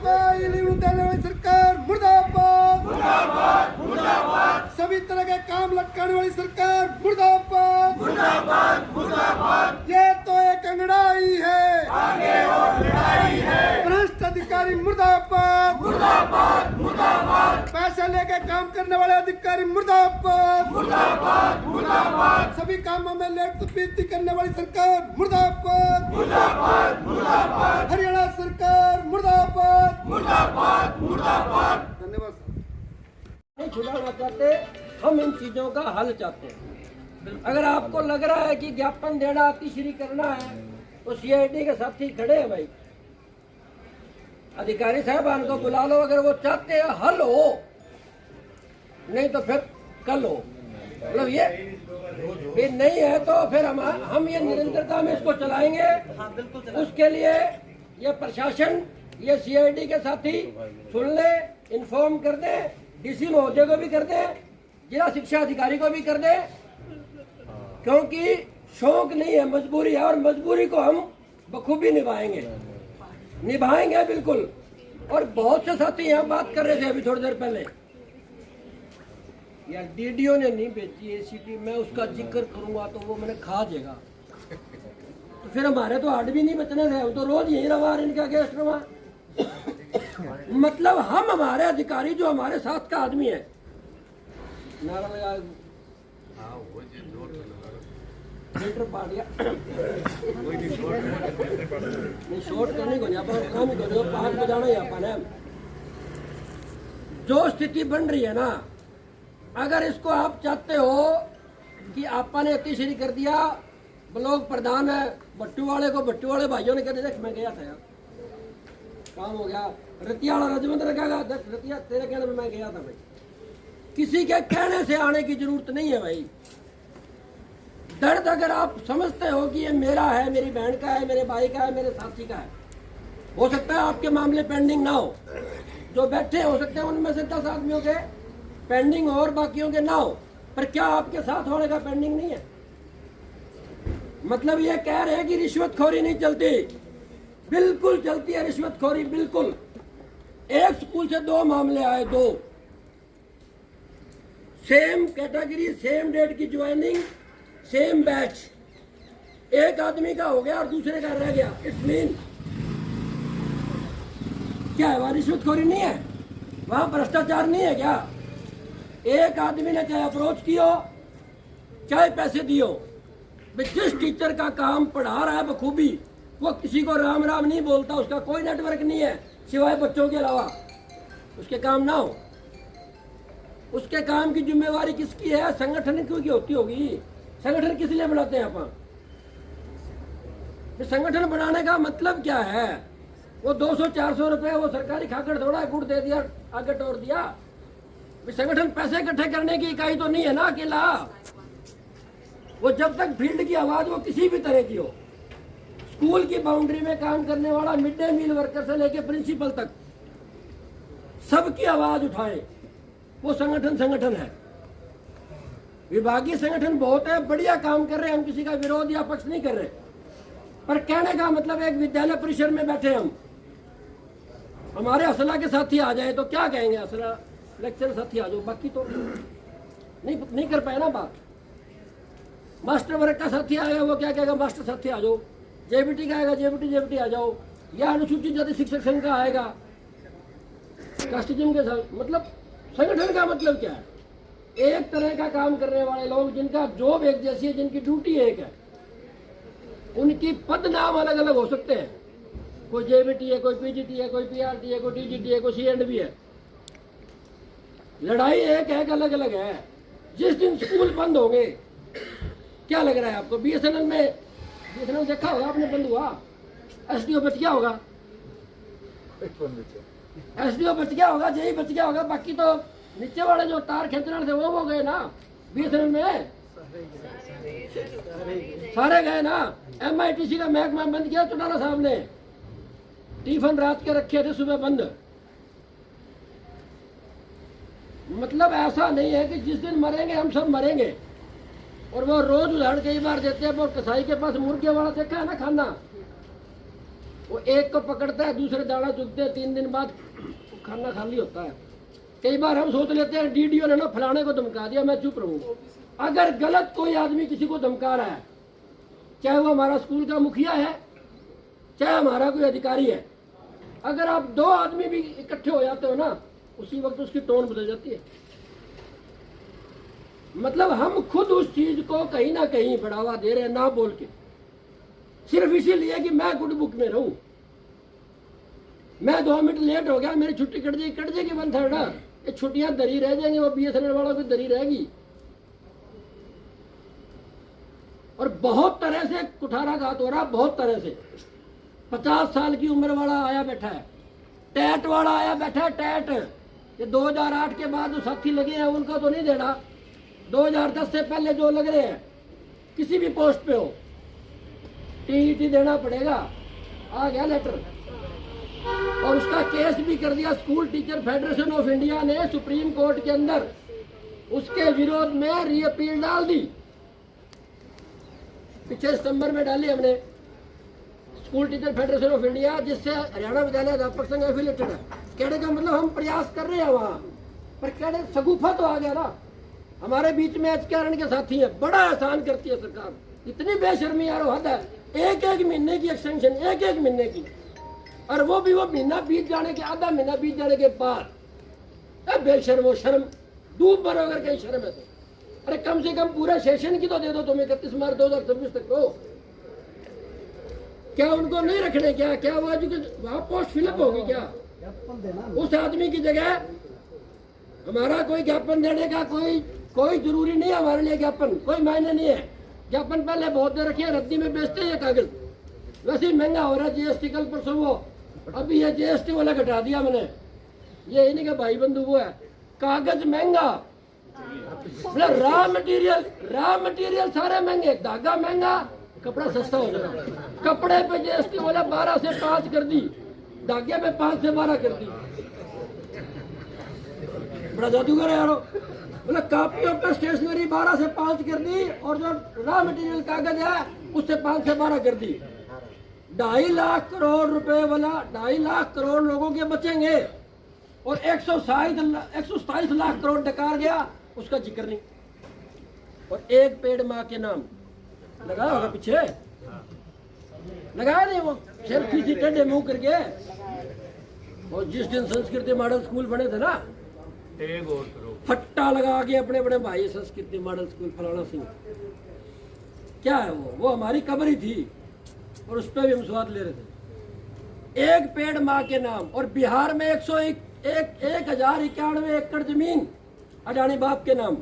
देने वाली सरकार मुर्दाबाद मुर्दाबाद मुर्दाबाद। सभी तरह के काम लटकाने वाली सरकार मुर्दाबाद मुर्दाबाद मुर्दाबाद। ये तो एक अंगड़ाई है, आगे और लड़ाई है। भ्रष्ट अधिकारी मुर्दाबाद मुर्दाबाद मुर्दाबाद। पैसे लेके काम करने वाले अधिकारी मुर्दाबाद मुर्दाबाद मुर्दाबाद। सभी कामों में लेट पीती करने वाली सरकार मुर्दाबाद मुर्दाबाद मुर्दाबाद। हरियाणा सरकार मुर्दाबाद मुर्दाबाद मुर्दाबाद। धन्यवाद। नहीं छुड़ाना चाहते, हम इन चीजों का हल चाहते हैं। अगर आपको लग रहा है कि ज्ञापन देना अतिश्री करना है तो सीआईडी के साथी खड़े हैं भाई, अधिकारी साहबान को बुला लो अगर वो चाहते हैं हल हो, नहीं तो फिर कल हो। मतलब ये नहीं है तो फिर हम ये निरंतरता में इसको चलाएंगे। उसके लिए ये प्रशासन, ये सीआईडी के साथी सुन ले, इन्फॉर्म कर दे, डीसी महोदय को भी कर दे, जिला शिक्षा अधिकारी को भी कर दे, क्योंकि शौक नहीं है, मजबूरी है और मजबूरी को हम बखूबी निभाएंगे बिल्कुल। और बहुत से साथी यहाँ बात कर रहे थे अभी थोड़ी देर पहले, यार डीडीओ ने नहीं भेजी एसीपी, मैं उसका जिक्र करूंगा तो वो मैंने खा देगा, तो फिर हमारे तो हार्ड भी नहीं बचने थे, तो रोज यही रवा इनका गेस्ट रवा। मतलब हम हमारे अधिकारी जो हमारे साथ का आदमी है, नारा लगा फिल्टर पाट गया नहीं, शॉर्ट करने को नहीं, अपन काम ही करो, पाठ बजाना ही अपन है। जो स्थिति बन रही है ना, अगर इसको आप चाहते हो कि आपा ने अतिश्री कर दिया, ब्लॉक प्रधान है भट्टू वाले भाइयों ने कहते देख मैं गया था यार, काम हो गया, रतिया वाला रजमंद रखेगा, रतिया तेरे कहने में मैं गया था भाई। किसी के कहने से आने की जरूरत नहीं है भाई। दर्द अगर आप समझते हो कि ये मेरा है, मेरी बहन का है, मेरे भाई का है, मेरे साथी का है, हो सकता है आपके मामले पेंडिंग ना हो, जो बैठे हो सकते हैं उनमें से 10 आदमियों के पेंडिंग हो और बाकियों के ना हो, पर क्या आपके साथ होने का पेंडिंग नहीं है? मतलब ये कह रहे हैं कि रिश्वतखोरी नहीं चलती, बिल्कुल चलती है रिश्वतखोरी, बिल्कुल। एक स्कूल से 2 मामले आए, 2 सेम कैटेगरी, सेम डेट की ज्वाइनिंग, सेम बैच, एक आदमी का हो गया और दूसरे का रह गया। इट्स मीन क्या है, वहां रिश्वतखोरी नहीं है, वहां भ्रष्टाचार नहीं है क्या? एक आदमी ने चाहे अप्रोच कियो चाहे पैसे दियो, जिस टीचर का काम पढ़ा रहा है बखूबी, वो किसी को राम राम नहीं बोलता, उसका कोई नेटवर्क नहीं है सिवाय बच्चों के अलावा, उसके काम ना हो। उसके काम की जिम्मेवारी किसकी है? संगठन की होती होगी। संगठन किस लिए बनाते हैं अपन? संगठन बनाने का मतलब क्या है? वो 200-400 रुपए वो सरकारी खाकर थोड़ा गुड़ दे दिया, आगे तोड़ दिया। संगठन पैसे इकट्ठे करने की इकाई तो नहीं है ना अकेला। वो जब तक फील्ड की आवाज वो किसी भी तरह की हो, स्कूल की बाउंड्री में काम करने वाला मिड डे मील वर्कर से लेकर प्रिंसिपल तक सबकी आवाज उठाए, वो संगठन है। विभागीय संगठन बहुत है, बढ़िया काम कर रहे हैं, हम किसी का विरोध या पक्ष नहीं कर रहे, पर कहने का मतलब एक विद्यालय परिसर में बैठे हम, हमारे असला के साथी आ जाए तो क्या कहेंगे? असला लेक्चर साथी आ जाओ, बाकी तो नहीं कर पाए ना बात। मास्टर वर्ग का साथी आएगा, वो क्या कहेगा? मास्टर साथी आ जाओ। जेबीटी का आएगा, जेबीटी आ जाओ। या अनुसूचित जाति शिक्षक संघ का आएगा, कास्टिज्म के साथ। मतलब संगठन का मतलब क्या है? एक तरह का काम करने वाले लोग, जिनका जॉब एक जैसी है, जिनकी ड्यूटी एक है, उनकी पद नाम अलग अलग हो सकते हैं। कोई जेबीटी है, कोई पीजीटी है, कोई पीआरटी है, कोई टीजीटी है, कोई सीएंडबी है। लड़ाई एक अलग अलग है। जिस दिन स्कूल बंद होंगे, क्या लग रहा है आपको? बीएसएनएल में बीएसएनएल देखा होगा आपने, बंद हुआ, एसडीओ बच गया होगा, एसडीओ बच गया होगा, जेई बच गया होगा, बाकी तो नीचे वाले जो तार खींचने थे वो हो गए ना। बीएसएनएल में सारे गए ना। एमआईटीसी का महकमा बंद किया चौटाला साहब ने, टिफिन रात के रखे थे, सुबह बंद। मतलब ऐसा नहीं है कि जिस दिन मरेंगे हम सब मरेंगे। और वो रोज उदाहरण कई बार देते हैं, वो कसाई के पास मुर्गे वाला देखा है ना खाना, वो एक को पकड़ता है, दूसरे दाना चुगते हैं, 3 दिन बाद खाना खाली होता है। कई बार हम सोच लेते हैं डीडीओ ने ना फलाने को धमका दिया, मैं चुप रहूं। अगर गलत कोई आदमी किसी को धमका रहा है, चाहे वो हमारा स्कूल का मुखिया है, चाहे हमारा कोई अधिकारी है, अगर आप 2 आदमी भी इकट्ठे हो जाते हो ना, उसी वक्त उसकी टोन बदल जाती है। मतलब हम खुद उस चीज को कहीं ना कहीं बढ़ावा दे रहे हैं, ना बोल के, सिर्फ इसीलिए कि मैं गुड बुक में रहूं। मैं 2 मिनट लेट हो गया, मेरी छुट्टी कट जाएगी 1/3। ये छुट्टियां दरी रह जाएंगी, वो BSNL वालों की दरी रहेगी। और बहुत तरह से कुठाराघात हो रहा, बहुत तरह से। 50 साल की उम्र वाला आया बैठा है, टैट वाला आया बैठा है, टैट। ये 2008 के बाद जो साथी लगे हैं उनका तो नहीं देना, 2010 से पहले जो लग रहे हैं, किसी भी पोस्ट पे हो, TET देना पड़ेगा। आ गया लेटर, और उसका केस भी कर दिया school teacher federation of India ने सुप्रीम कोर्ट के अंदर। उसके विरोध में रीअपील डाल दी, पिछले सितंबर में डाली हमने। School teacher federation of India, जिससे हरियाणा विद्यालय अध्यापक संघ एफिलेटेड है, कहने का मतलब हम प्रयास कर रहे हैं वहां पर। कहने सगुफा तो आ गया ना, हमारे बीच में HKRN के साथी है, बड़ा एहसान करती है सरकार। इतनी बेशर्मी यार, हद है। एक महीने की एक्सटेंशन, एक महीने की, और वो भी वो महीना बीत जाने के, आधा महीना बीत जाने के बाद। बेशर्मो शर्म, डूब भरो अगर कहीं शर्म है तो। अरे कम से कम पूरा सेशन की तो दे दो तुम्हें, 31 मार्च 2026 तक को। क्या उनको नहीं रखने? क्या वो वहां पोस्ट फिलअप होगी क्या? उस आदमी की जगह हमारा कोई ज्ञापन देने का कोई जरूरी नहीं है हमारे लिए। ज्ञापन कोई मायने नहीं है। ज्ञापन पहले बहुत दे रखे हैं, रद्दी में बेचते हैं ये कागज। वैसे ही महंगा हो रहा है। GST कल परसों वो, अभी ये GST वाला घटा दिया मैंने। ये इन्हीं का भाई बंधु वो है। कागज महंगा, मतलब रॉ मटेरियल सारे महंगे, धागा महंगा, कपड़ा सस्ता हो जाएगा। कपड़े पे GST वाला 12 से 5 कर दी, धागे पे 5 से 12 कर दी। बड़ा जादूगर है यारो। मतलब कापियों पे स्टेशनरी 12 से 5 कर दी, और जो रॉ मटेरियल कागज है उससे 5 से 12 कर दी। 2.5 लाख करोड़ रुपए वाला 2.5 लाख करोड़ लोगों के बचेंगे, और 127 लाख करोड़ डकार गया, उसका जिक्र नहीं। और एक पेड़ माँ के नाम लगाया होगा, पीछे लगाया नहीं, वो सेल्फी सी टेढ़े मुंह करके। और जिस दिन संस्कृति मॉडल स्कूल बने थे ना, फट्टा लगा के अपने बड़े भाई संस्कृति मॉडल स्कूल फलाना सिंह, क्या है वो हमारी कब्र ही थी, और उस पर भी हम स्वाद ले रहे थे। एक पेड़ माँ के नाम। और बिहार में 1091 एकड़ जमीन अडानी बाप के नाम,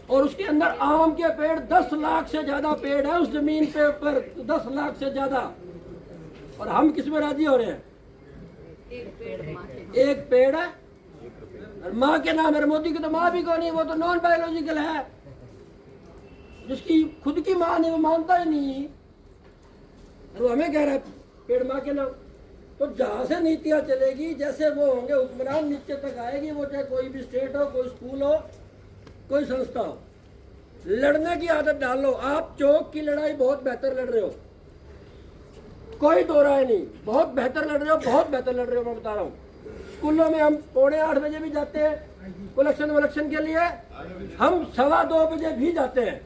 और उसके अंदर आम के पेड़ 10 लाख से ज्यादा पेड़ है उस जमीन पे ऊपर, 10 लाख से ज्यादा। और हम किस में राजी हो रहे हैं? एक पेड़ है और माँ के नाम है। मोदी की तो माँ भी कौन है, वो तो नॉन बायोलॉजिकल है। जिसकी खुद की माँ नहीं, वो मानता ही नहीं, और वो हमें कह रहा है पेड़ माँ के नाम। तो जहां से नीतियां चलेगी, जैसे वो होंगे हुक्मरान, नीचे तक आएगी वो, चाहे कोई भी स्टेट हो, कोई स्कूल हो, कोई संस्था हो। लड़ने की आदत डाल लो। आप चौक की लड़ाई बहुत बेहतर लड़ रहे हो, कोई दो राय नहीं, बहुत बेहतर लड़ रहे हो, बहुत बेहतर लड़ रहे हो। मैं बता रहा हूँ, स्कूलों में हम 7:45 बजे भी जाते हैं कलेक्शन के लिए, हम 2:15 बजे भी जाते हैं।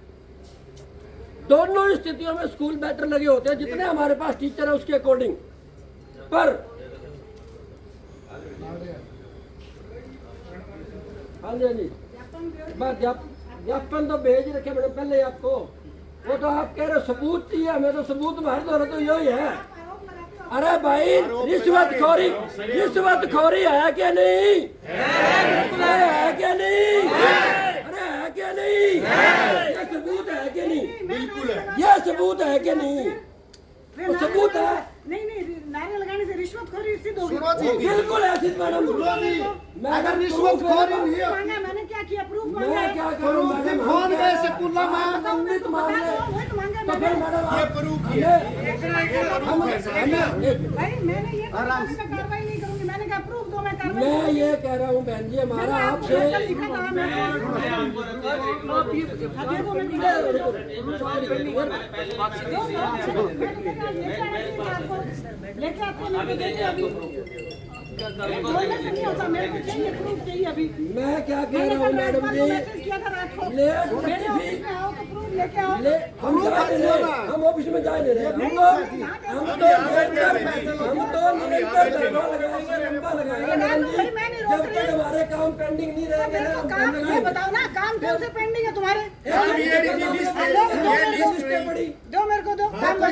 दोनों स्थितियों में स्कूल बेहतर लगे होते हैं, जितने हमारे पास टीचर है उसके अकॉर्डिंग। पर हाँ जी, ज्ञापन तो भेज रखे मैंने पहले आपको। वो तो आप कह रहे हो सबूत चाहिए हमें, तो सबूत भर दो, तो यही है। अरे भाई, रिश्वतखोरी है क्या नहीं? है क्या नहीं? अरे है क्या नहीं? ये सबूत है क्या नहीं? बिल्कुल है। ये सबूत है क्या नहीं? तो सबूत है। नहीं, नारे लगाने से रिश्वतखोरी सिद्ध होगी। बिल्कुल है मैडम। अगर रिश्वतखोरी नहीं है, मैंने क्या किया? प्रूफ मैं मांगा। क्या करूं? फोन पे से पुल्ला मार तो मान ले। तो फिर मैडम ये प्रूफ किया। भाई मैंने ये कार्रवाई नहीं करूंगी। मैंने क्या प्रूफ दो मैं कार्रवाई मैं ये कह रहा हूँ बहन जी, हमारा आपसे लिखा था मैं लेके आपको नहीं देंगे अभी बोलने से नहीं होता, मेरे को चाहिए प्रूफ चाहिए अभी। मैं क्या कह रहा हूँ मैडम जी, मैसेज किया था रात को ले मेरे ऑफिस में आओ तो प्रूफ लेके आओ। हम जा नहीं रहे, हम ऑफिस में जा नहीं रहे, हम तो निरंतर धरना लगाएंगे, लंबा लगाएंगे मैडम जी, जब तक हमारे काम पेंडिंग नहीं रहेंगे ना, हम काम बंद ये बताओ ना, काम कौन से पेंडिंग है तुम्हारे? पड़ी दो मेरे को दो काम तो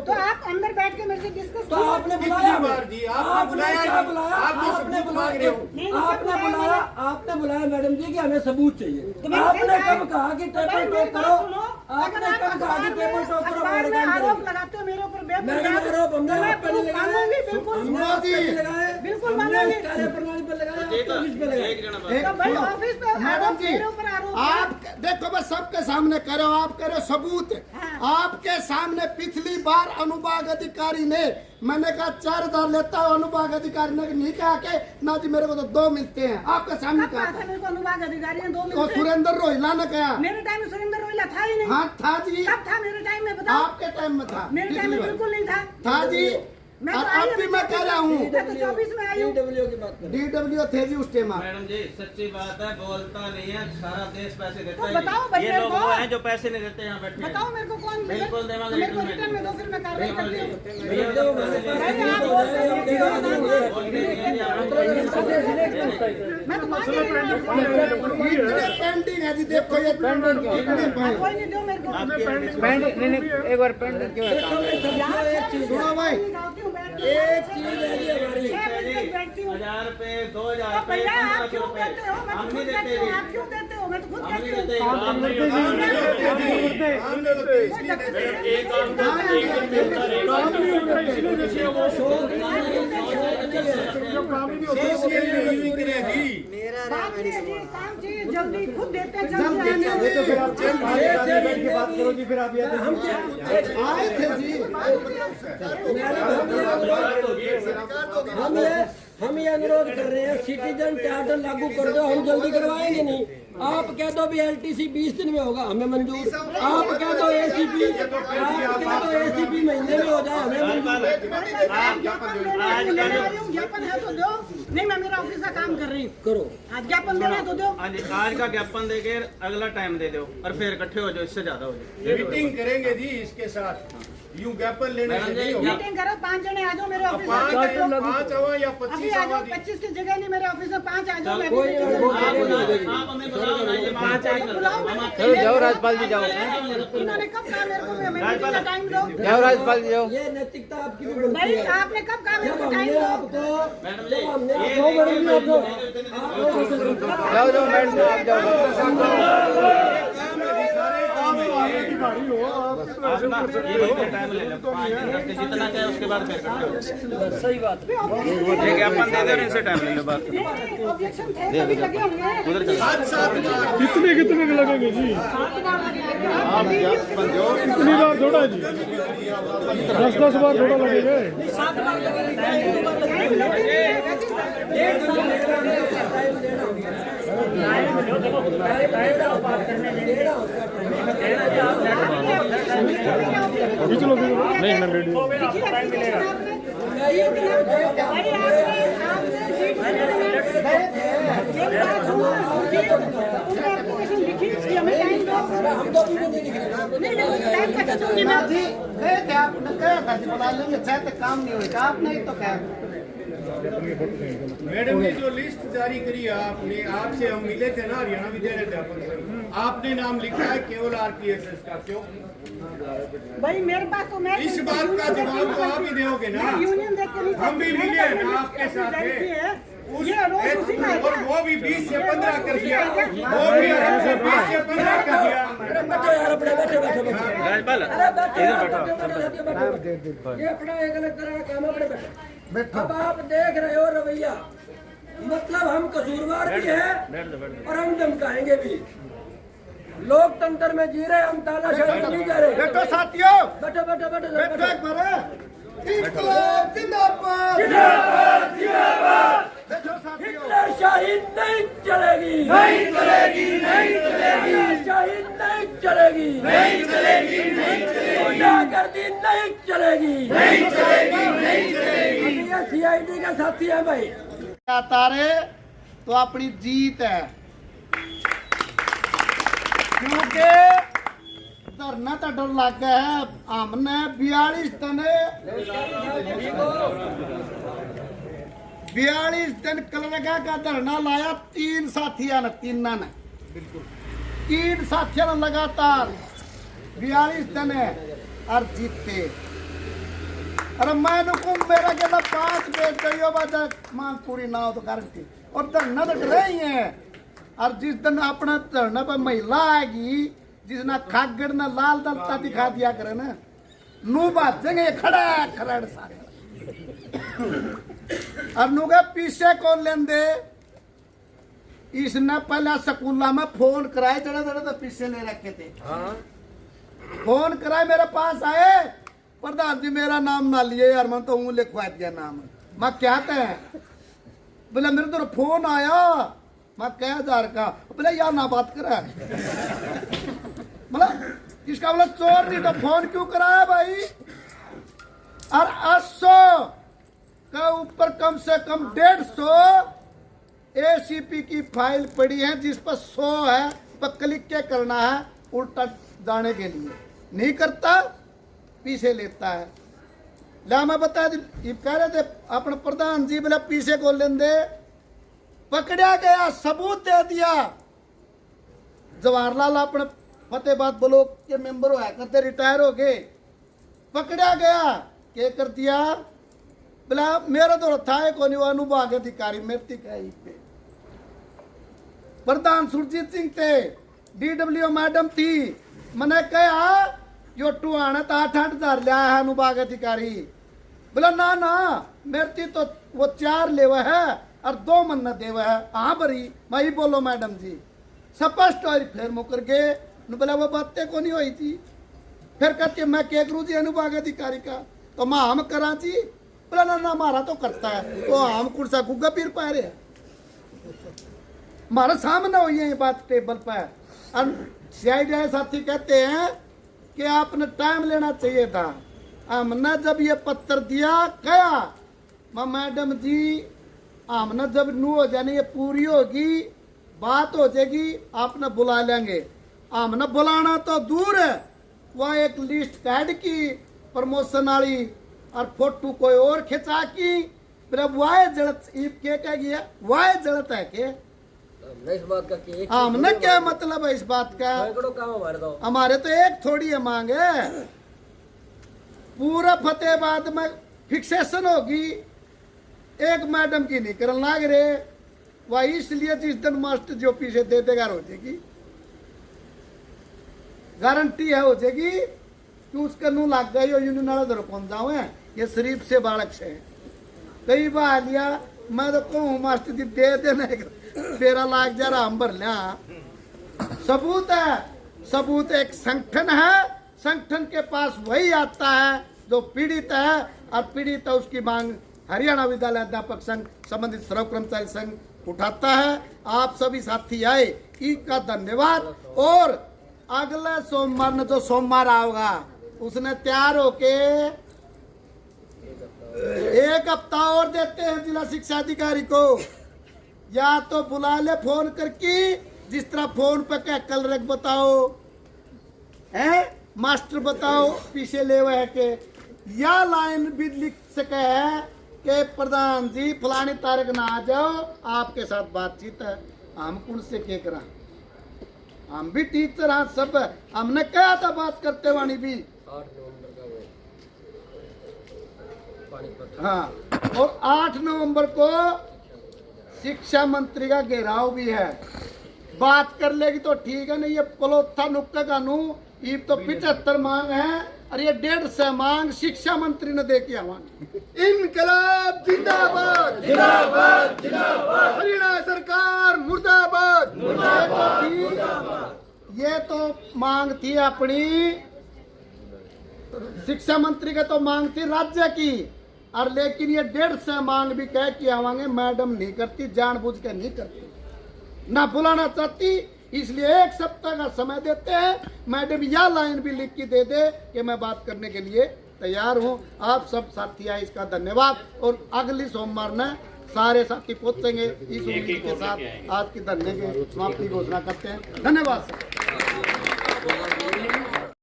तो आप अंदर बैठ के मेरे से डिस्कस तो आपने बुलाया आपने क्या बुलाया आपने बुलाया आपने बुलाया मैडम जी कि हमें सबूत चाहिए। आपने कब कहा कि टेबल टॉक करो, आपने कब कहा कि टेबल टॉक करो हमारे काम आरोप करो। लगाते हो मेरे ऊपर मैडम आरोप हमने आप पर नहीं लगाए, बिल्कुल हमने आप पर नहीं लगाए, बिल्कुल हमने मानोगे। इस कार्यप्रणाली पर लगाया, ऑफिस पे लगाया। तो भाई ऑफिस पे मैडम आरोप जी, मेरे ऊपर आरोप आप देखो मैं सबके सामने करो, आप करो सबूत। आपके सामने पिछली बार अनुभाग अधिकारी ने, मैंने कहा 4000 लेता है, अनुभाग अधिकारी ने नहीं कहा के ना जी मेरे को तो 2 मिलते हैं, आपके सामने कब कहा कहा था मेरे को अनुभाग अधिकारी ने 2 तो मिनट सुरेंद्र रोहिला ने कहा। मेरे टाइम में सुरेंद्र रोहिला था ही नहीं। हाँ था जी, कब था मेरे टाइम में बताओ? आपके टाइम में था, मेरे टाइम में बिल्कुल नहीं था। था जी। मैं और तो आई अब भी हूँ, मैं कह रहा हूँ मैं तो 24 में आई हूँ। DW की बात करें। DW थे जी उस टाइम। मैडम जी सच्ची बात है, बोलता नहीं है, सारा देश पैसे देता तो है बताओ नहीं। भाई ये मेरे लोग को। वो हैं जो पैसे नहीं देते यहाँ बैठे हैं। बताओ मेरे को कौन बिल्कुल देवांगे, मेरे को बिल्कुल रिटर्न में दो, फिर मैं कार्रवाई करती हूँ। भैया तो हमारे पास नहीं, नहीं आप हो बोलते जाएगा, हो कि देगा आप देंगे। मैं तो मान ही नहीं रहा हूँ। इतने पेंडिंग है जी, देखो ये कोई नहीं दो मेरे को। एक बार पेंडिंग क्यों है? यहाँ से एक चीज सुनो भाई, निकालती हूँ, बैठ के। एक चीज है जी हमारी, 6 बजे तक बैठती हूँ। 1000 रुपए, तो 2000 रुपए, भैया आप 1500 क्यों रुपए कहते हो? मैं हम तो नहीं खुद देते कहती हूँ, जी। आप क्यों देते हो? मैं तो खुद हम कहती नहीं हूँ। देते। बात नहीं है जी, काम चाहिए जल्दी, खुद देते हैं जल्दी जल्दी। नहीं तो फिर आप जेल में बैठ के बात करो जी, फिर आप ये आए थे जी। हम ये अनुरोध कर रहे हैं, सिटीजन चार्टर लागू कर दो, हम जल्दी करवाएंगे नहीं। आप कह दो भी LTC 20 दिन में होगा, हमें मंजूर। आप कह दो ACP, आप कह दो ACP महीने में हो जाए, हमें मंजूर। ज्ञापन है तो दो। नहीं, मैं मेरा ऑफिस का काम कर रही हूँ। करो आज ज्ञापन देना है तो दो। हाँ जी, आज का ज्ञापन देके अगला टाइम दे दो और फिर इकट्ठे हो जाओ, इससे ज्यादा हो जाए। मीटिंग करेंगे जी इसके साथ, यूं ज्ञापन लेने से नहीं होगा। मीटिंग करो, 5 जने आ जाओ मेरे ऑफिस में। 5 आवा या अभी 25 आ आवा जाओ, जी। 25 की जगह नहीं मेरे ऑफिस में 5 आ जाओ। मैं कोई भी नहीं, मीटिंग कोई करूँगा। नहीं। आप हमें बुलाओ ना, ये बात बुलाओ मैं। चलो जाओ राजपाल जी जाओ, इन्होंने कब कहा मेरे को मीटिंग का टाइम दो? जाओ राजपाल जी जाओ। ये नैतिकता आपकी भी बनती भाई है। आपने कब कहा मेरे जब को हमने टाइम दो? आपको मैडम जब जी, हमने ये आपको मैडम जी आपको जाओ जाओ मैडम साहब आप जाओ। आप ना ये टाइम ले लो, 5 दिन तक जितना क्या है उसके बाद फिर इकट्ठे हो जाओ। सही बात है। ये ज्ञापन दे दो और इनसे टाइम ले लो बात। नहीं, ऑब्जेक्शन थे तभी लगे होंगे। कितने के लगेंगे जी? इतनी बार थोड़ा जी, 10 बार थोड़ा लगेगा। अभी चलो नहीं मैं रेडी हूँ। हम तो अभी भी नहीं लिख रहे। गए थे, आपने कहा था जी बुला लेंगे, चाहे तो काम नहीं होगा, आपने ही तो कहा। मैडम ने जो लिस्ट जारी करी है आपने, आपसे हम मिले थे ना हरियाणा विद्यालय अध्यापक संघ, आपने नाम लिखा है केवल RPSS का, क्यों? भाई मेरे पास तो मैं इस बात का जवाब तो आप ही दोगे ना। यूनियन देख के नहीं हम भी मैंने मिले अपनी ना लिस्ट आपके अपनी साथ जारी में। की है। ये रोज उसी का है और वो भी 20 से 15 कर दिया, वो भी 20 से 15 कर दिया। अरे बैठो यार, अपने बैठो बैठो बैठो। राजपाल अरे बैठो यार, बैठो बैठो। ये अपना एक अलग तरह का काम है, अपने बैठो। अब आप देख रहे हो रवैया, मतलब हम कसूरवार भी हैं और हम धमकाएंगे भी। लोकतंत्र में जी रहे, हम तानाशाही नहीं कर रहे। बैठो साथियों, बैठो बैठो बैठो बैठो बैठो। एक बार। इंकलाब जिंदाबाद। नहीं चलेगी, नहीं चलेगी, तानाशाही नहीं चलेगी, नहीं चलेगी, नहीं चलेगी, गुंडागर्दी नहीं चलेगी, नहीं चलेगी, नहीं चलेगी। ये सीआईडी का साथी है भाई। तारे तो अपनी जीत है, क्योंकि धरना तो डर लग गया है। हमने 42 दिन कलरगा का धरना लाया, 3 साथियों ने, 3 साथियों ने लगातार 42 दिन है और जीते। अरे मैं मेरा कहता 5 बेच गई बात मांग पूरी ना हो तो गारंटी। और धरना तो डर ही है। और जिस दिन अपना धरना पर महिला आएगी, जिसने खागड़ ने लाल दलता दिखा दिया करे ना, नू बाजेंगे खड़ा खड़ा सारे। और नू के पीछे कौन लेंदे, इसने पहले स्कूला में फोन कराए, जड़े तो पीछे ले रखे थे। फोन कराए, मेरे पास आए, प्रधान जी मेरा नाम ना लिए यार, मैं तो हूँ लिखवा दिया नाम। मैं क्या है, बोले मेरे तो फोन आया, मैं क्या हजार का, बोले यार ना बात करा। बोला इसका बोला चोर नहीं तो फोन क्यों कराया भाई। और 800 के ऊपर कम से कम 150 एसीपी की फाइल पड़ी है, जिस पर 100 है, पर क्लिक क्या करना है उल्टा जाने के लिए, नहीं करता पीछे लेता है। ला मैं बता दी, कह रहे थे अपने प्रधान जी, बोला पीछे को लेंदे, पकड़ा गया, सबूत दे दिया। जवाहरलाल अपने फतेहाबाद ब्लॉक के मेंबर हुआ करते, रिटायर हो गए, पकड़ा गया, क्या कर दिया, बोला मेरा तो था को नहीं, अनुभाग अधिकारी मेरे पे प्रधान सुरजीत सिंह थे, DW मैडम थी। मैंने कहा यो टुआना तो 8-8 हजार लिया है अनुभाग अधिकारी। बोला ना ना मेरे तो वो 4 लेवा है और 2 मन्ना देवा है। हाँ भरी मैं ही बोलो मैडम जी, स्पष्ट और फिर मुकर गए। बोला वो बातें को नहीं हुई थी। फिर कहते मैं क्या करूँ जी अनुभाग अधिकारी का, तो मैं हम करा जी। बोला ना ना हमारा तो करता है, तो हम कुर्सा गुग्गा पीर पा रहे हैं, हमारे सामने हुई है ये बात टेबल पर। CID साथी कहते हैं कि आपने टाइम लेना चाहिए था। हमने जब ये पत्र दिया क्या मैडम जी, हमने जब नू हो जाने ये पूरी होगी, बात हो जाएगी, आपने बुला लेंगे। हमने बुलाना तो दूर है, वह एक लिस्ट काट की प्रमोशन वाली और फोटो कोई और खिंचा की, फिर अब वाह जड़त के कह गया, वाह जड़त है के इस बात का हमने क्या मतलब है इस बात का। हमारे तो एक थोड़ी है मांग है, पूरा फतेहाबाद में फिक्सेशन होगी, एक मैडम की नहीं करन लाग रहे। वह इसलिए जिस दिन मास्टर जो पीछे दे देगा हो जाएगी, गारंटी है हो जाएगी कि उसका नू लग गई और यूनियन वाला धर पहुंच जाओ। ये शरीफ से बालक से कई बार लिया, मैं तो कहूँ मास्टर जी दे देना, 13 लाख जरा हम भर लिया। सबूत है, सबूत एक संगठन है, संगठन के पास वही आता है जो पीड़ित है, और पीड़ित है उसकी मांग हरियाणा विद्यालय अध्यापक संघ संबंधित सर्व कर्मचारी संघ उठाता है। आप सभी साथी आए, इसका धन्यवाद। और अगले सोमवार न जो सोमवार आओगा, उसने तैयार होके 1 हफ्ता और देते हैं जिला शिक्षा अधिकारी को, या तो बुला ले फोन करके, जिस तरह फोन पे क्या कल रख बताओ है, मास्टर बताओ पीछे ले हुए के, या लाइन भी लिख सके है कि प्रधान जी फलानी तारीख ना आ जाओ, आपके साथ बातचीत है। हम कौन से के करा, हम भी टीचर हाँ सब, हमने कहा था बात करते वाणी भी। 8 नवंबर का वो पानीपत। हाँ, और 8 नवंबर को शिक्षा मंत्री का घेराव भी है। बात कर लेगी तो ठीक है, नहीं ये पलोथा नुक्का कानू, ये तो 75 मांग है और ये 150 मांग शिक्षा मंत्री ने दे के आवांगे। इनकलाब जिंदाबाद, जिंदाबाद, जिंदाबाद, हरियाणा सरकार मुर्दाबाद, मुर्दाबाद। ये तो मांग थी अपनी शिक्षा मंत्री का, तो मांग थी राज्य की, और लेकिन ये 150 मांग भी कह के आवांगे। मैडम नहीं करती, जानबूझ के नहीं करती। ना बुलाना चाहती, इसलिए 1 सप्ताह का समय देते हैं। मैडम यह लाइन भी लिख के दे दे कि मैं बात करने के लिए तैयार हूं। आप सब साथी आए, इसका धन्यवाद। और अगली सोमवार में सारे साथी पहुंचेंगे। इस उम्मीद के साथ आज की धरने की समाप्ति घोषणा करते हैं। धन्यवाद।